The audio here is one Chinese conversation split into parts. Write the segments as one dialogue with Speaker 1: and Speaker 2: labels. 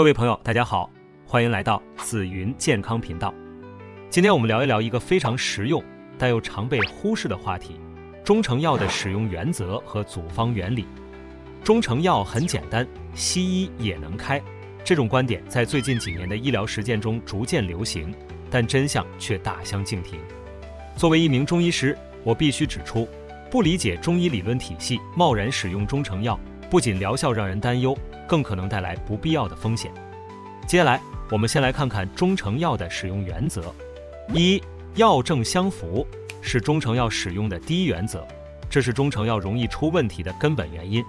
Speaker 1: 各位朋友，大家好，欢迎来到紫云健康频道。今天我们聊一聊一个非常实用但又常被忽视的话题：中成药的使用原则和组方原理。中成药很简单，西医也能开，这种观点在最近几年的医疗实践中逐渐流行，但真相却大相径庭。作为一名中医师，我必须指出，不理解中医理论体系，贸然使用中成药，不仅疗效让人担忧，更可能带来不必要的风险。接下来，我们先来看看中成药的使用原则。一、药证相符是中成药使用的第一原则，这是中成药容易出问题的根本原因。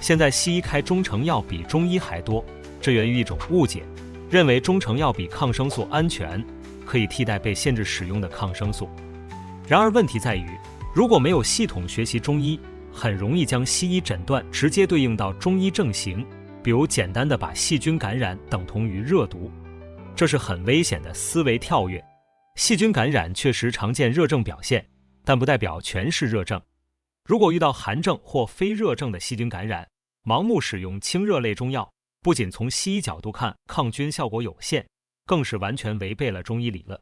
Speaker 1: 现在西医开中成药比中医还多，这源于一种误解，认为中成药比抗生素安全，可以替代被限制使用的抗生素。然而问题在于，如果没有系统学习中医，很容易将西医诊断直接对应到中医症型，比如简单的把细菌感染等同于热毒，这是很危险的思维跳跃。细菌感染确实常见热症表现，但不代表全是热症。如果遇到寒症或非热症的细菌感染，盲目使用清热类中药，不仅从西医角度看抗菌效果有限，更是完全违背了中医理论。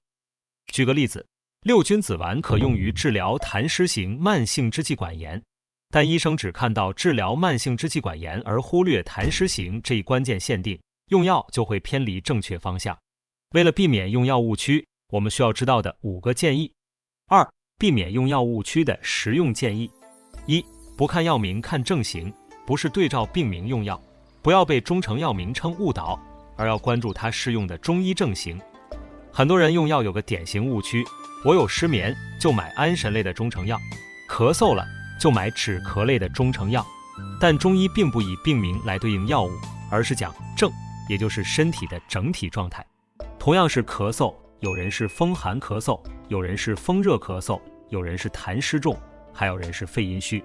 Speaker 1: 举个例子，六君子丸可用于治疗痰湿型慢性支气管炎，但医生只看到治疗慢性支气管炎而忽略痰湿型这一关键限定，用药就会偏离正确方向。为了避免用药误区，我们需要知道的5个建议。2、避免用药误区的实用建议。1、不看药名看症型，不是对照病名用药，不要被中成药名称误导，而要关注它适用的中医症型。很多人用药有个典型误区，我有失眠就买安神类的中成药，咳嗽了就买止咳类的中成药，但中医并不以病名来对应药物，而是讲症，也就是身体的整体状态。同样是咳嗽，有人是风寒咳嗽，有人是风热咳嗽，有人是痰湿重，还有人是肺阴虚，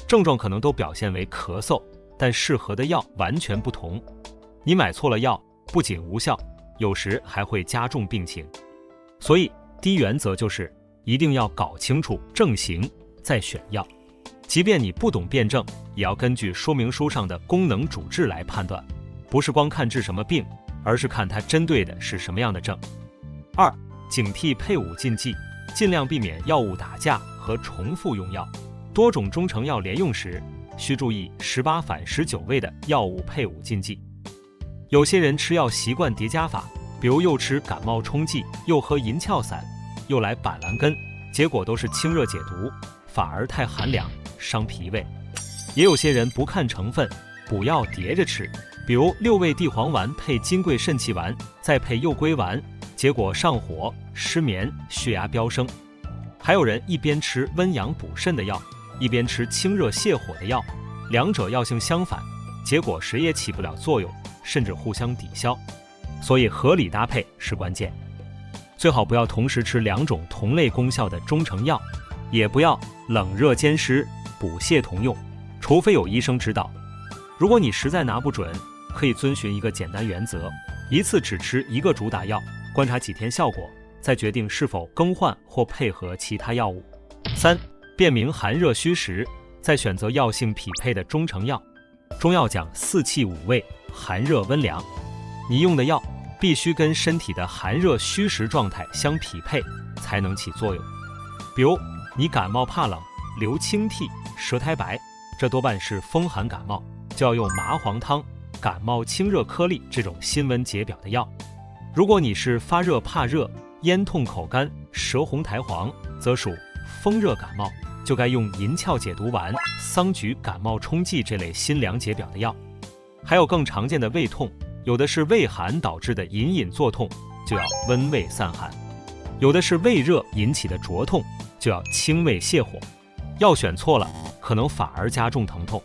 Speaker 1: 症状可能都表现为咳嗽，但适合的药完全不同。你买错了药，不仅无效，有时还会加重病情。所以第一原则就是一定要搞清楚症型再选药，即便你不懂辨证，也要根据说明书上的功能主治来判断，不是光看治什么病，而是看它针对的是什么样的症。2、警惕配伍禁忌，尽量避免药物打架和重复用药。多种中成药连用时，需注意18反19位的药物配伍禁忌。有些人吃药习惯叠加法，比如又吃感冒冲剂，又喝银翘散，又来板蓝根，结果都是清热解毒，反而太寒凉，伤脾胃。也有些人不看成分，补药叠着吃，比如6味地黄丸配金匮肾气丸，再配右归丸，结果上火、失眠、血压飙升。还有人一边吃温阳补肾的药，一边吃清热泻火的药，两者药性相反，结果谁也起不了作用，甚至互相抵消。所以合理搭配是关键。最好不要同时吃2种同类功效的中成药，也不要冷热兼施，补泻同用，除非有医生指导。如果你实在拿不准，可以遵循一个简单原则，一次只吃1个主打药，观察几天效果，再决定是否更换或配合其他药物。3、辨明寒热虚实，再选择药性匹配的中成药。中药讲4气5味，寒热温凉，你用的药必须跟身体的寒热虚实状态相匹配，才能起作用。比如你感冒怕冷，流清涕，舌苔白，这多半是风寒感冒，就要用麻黄汤、感冒清热颗粒这种辛温解表的药。如果你是发热怕热，咽痛口干，舌红苔黄，则属风热感冒，就该用银翘解毒丸、桑菊感冒冲剂这类辛凉解表的药。还有更常见的胃痛，有的是胃寒导致的隐隐作痛，就要温胃散寒；有的是胃热引起的灼痛，就要清胃泻火。药选错了，可能反而加重疼痛。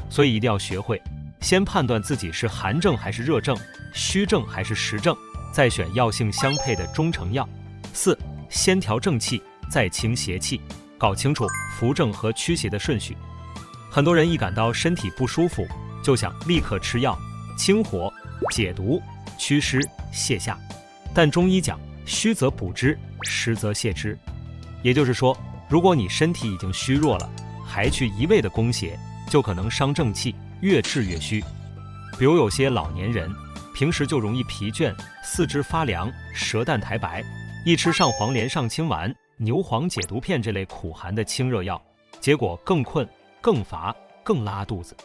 Speaker 1: 所以一定要学会先判断自己是寒症还是热症，虚症还是实症，再选药性相配的中成药。4、先调正气，再清邪气，搞清楚扶正和驱邪的顺序。很多人一感到身体不舒服，就想立刻吃药，清火、解毒、祛湿、泻下。但中医讲虚则补之，实则泻之。也就是说，如果你身体已经虚弱了，还去一味的攻邪，就可能伤正气，越治越虚。比如有些老年人平时就容易疲倦、四肢发凉、舌淡苔白，一吃上黄连、上清丸、牛黄解毒片这类苦寒的清热药，结果更困、更乏、更拉肚子。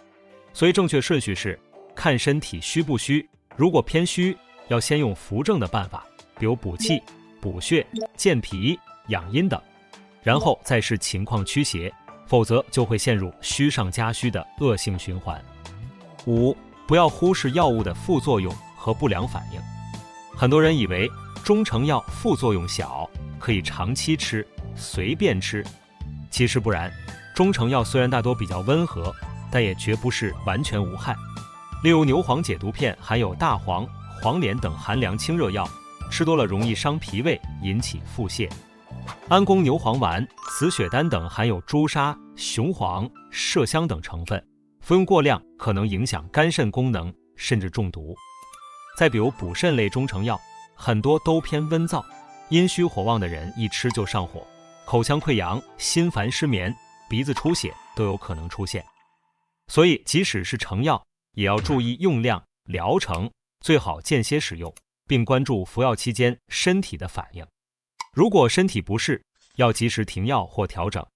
Speaker 1: 所以正确顺序是看身体虚不虚，如果偏虚，要先用扶正的办法，比如补气、补血、健脾、养阴等，然后再视情况驱邪，否则就会陷入虚上加虚的恶性循环。5. 不要忽视药物的副作用和不良反应。很多人以为中成药副作用小，可以长期吃，随便吃。其实不然，中成药虽然大多比较温和，但也绝不是完全无害。例如牛黄解毒片含有大黄、黄连等寒凉清热药，吃多了容易伤脾胃，引起腹泻。安宫牛黄丸、紫雪丹等含有朱砂、雄黄、麝香等成分，服用过量可能影响肝肾功能，甚至中毒。再比如补肾类中成药，很多都偏温燥，阴虚火旺的人一吃就上火，口腔溃疡、心烦失眠、鼻子出血都有可能出现。所以即使是成药，也要注意用量、疗程，最好间歇使用，并关注服药期间身体的反应。如果身体不适，要及时停药或调整。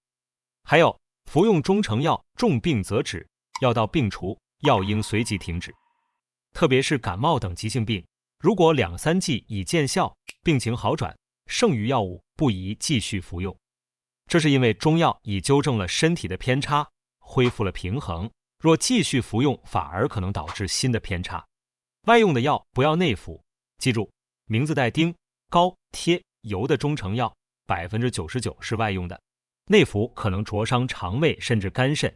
Speaker 1: 还有，服用中成药重病则止，药到病除，药应随即停止。特别是感冒等急性病，如果2、3剂已见效，病情好转，剩余药物不宜继续服用。这是因为中药已纠正了身体的偏差，恢复了平衡，若继续服用，反而可能导致新的偏差。外用的药不要内服，记住，名字带丁、膏、贴、油的中成药99%是外用的，内服可能灼伤肠胃甚至肝肾，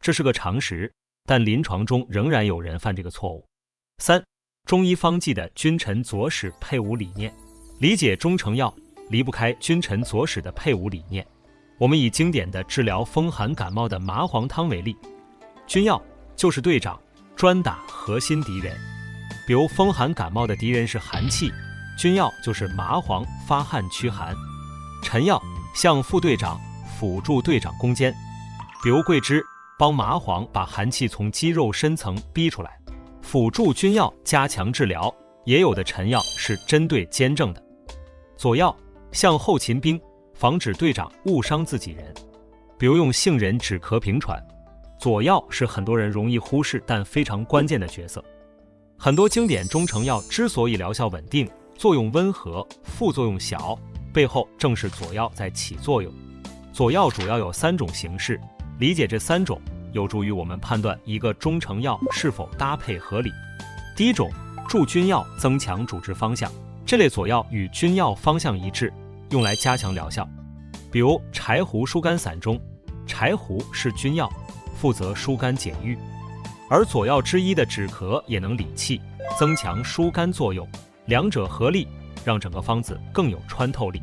Speaker 1: 这是个常识，但临床中仍然有人犯这个错误。3. 中医方剂的君臣佐使配伍理念。理解中成药离不开君臣佐使的配伍理念。我们以经典的治疗风寒感冒的麻黄汤为例，君药就是队长，专打核心敌人。比如风寒感冒的敌人是寒气，君药就是麻黄发汗驱寒。臣药像副队长，辅助队长攻坚。比如桂枝帮麻黄把寒气从肌肉深层逼出来，辅助君药加强治疗。也有的臣药是针对兼正的。佐药像后勤兵，防止队长误伤自己人。比如用杏仁止咳平喘，佐药是很多人容易忽视但非常关键的角色。很多经典中成药之所以疗效稳定，作用温和，副作用小，背后正是佐药在起作用。佐药主要有3种形式，理解这3种有助于我们判断一个中成药是否搭配合理。第一种，助君药增强主治方向，这类佐药与君药方向一致，用来加强疗效。比如柴胡疏肝散中，柴胡是君药，负责疏肝解郁，而佐药之一的止咳也能理气，增强疏肝作用，两者合力让整个方子更有穿透力。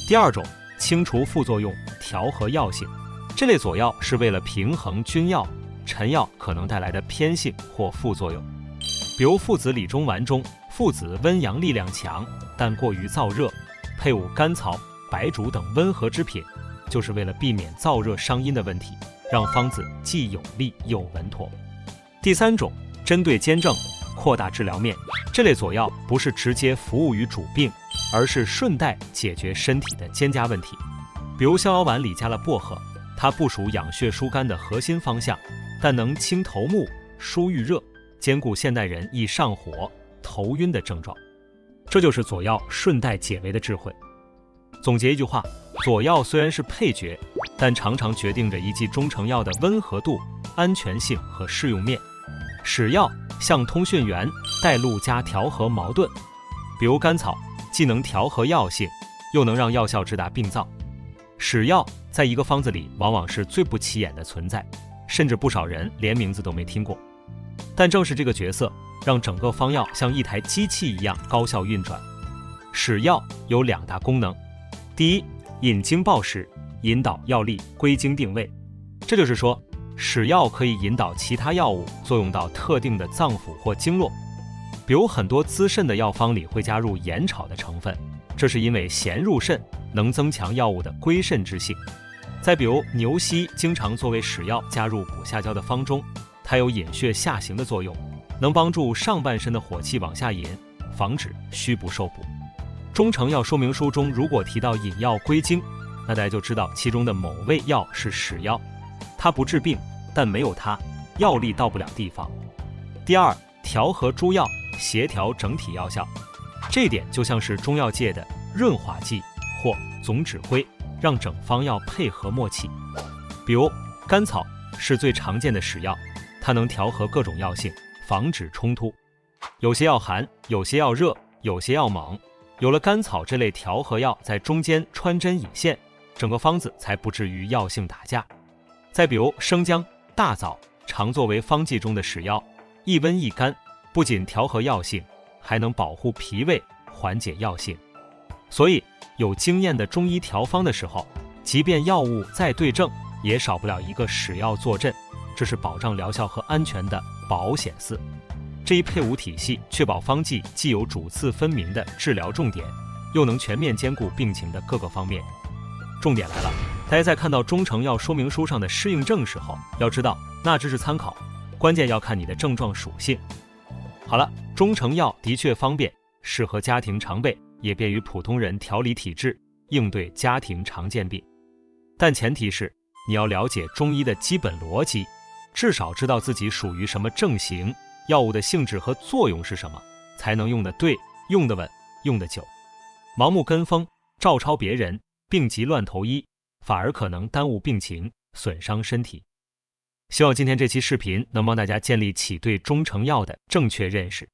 Speaker 1: 第二种，清除副作用，调和药性，这类佐药是为了平衡君药、臣药可能带来的偏性或副作用。比如附子理中丸中，附子温阳力量强，但过于燥热，配伍甘草、白术等温和之品，就是为了避免燥热伤阴的问题，让方子既有力又稳妥。第3种，针对兼正，扩大治疗面，这类佐药不是直接服务于主病，而是顺带解决身体的兼加问题。比如逍遥丸里加了薄荷，它不属养血疏肝的核心方向，但能清头目、疏郁热，兼顾现代人易上火、头晕的症状。这就是佐药顺带解围的智慧。总结一句话，佐药虽然是配角，但常常决定着一剂中成药的温和度、安全性和适用面。使药像通讯员，带路加调和矛盾。比如甘草既能调和药性，又能让药效直达病灶。使药在一个方子里往往是最不起眼的存在，甚至不少人连名字都没听过。但正是这个角色，让整个方药像一台机器一样高效运转。使药有2大功能，第一，引经报时，引导药力归经定位。这就是说，使药可以引导其他药物作用到特定的脏腑或经络。比如很多滋肾的药方里会加入盐炒的成分，这是因为咸入肾能增强药物的归肾之性。再比如牛膝经常作为使药加入补下焦的方中，它有引血下行的作用，能帮助上半身的火气往下引，防止虚不受补。中成药说明书中如果提到引药归经，那大家就知道其中的某味药是使药，它不治病，但没有它，药力到不了地方。第二，调和诸药，协调整体药效，这点就像是中药界的润滑剂或总指挥，让整方药配合默契。比如甘草是最常见的使药，它能调和各种药性，防止冲突。有些药寒，有些药热，有些药猛，有了甘草这类调和药在中间穿针引线，整个方子才不至于药性打架。再比如生姜、大枣，常作为方剂中的使药，一温一甘，不仅调和药性，还能保护脾胃，缓解药性。所以有经验的中医调方的时候，即便药物再对症，也少不了一个使药坐镇，这是保障疗效和安全的保险丝。这一配伍体系确保方剂既有主次分明的治疗重点，又能全面兼顾病情的各个方面。重点来了，大家在看到中成药说明书上的适应症时候，要知道那只是参考，关键要看你的症状属性。好了，中成药的确方便，适合家庭常备，也便于普通人调理体质，应对家庭常见病。但前提是你要了解中医的基本逻辑，至少知道自己属于什么症型，药物的性质和作用是什么，才能用得对，用得稳，用得久。盲目跟风，照抄别人，病急乱投医，反而可能耽误病情，损伤身体。希望今天这期视频能帮大家建立起对中成药的正确认识。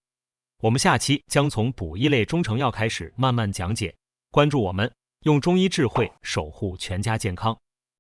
Speaker 1: 我们下期将从补益类中成药开始慢慢讲解，关注我们，用中医智慧守护全家健康。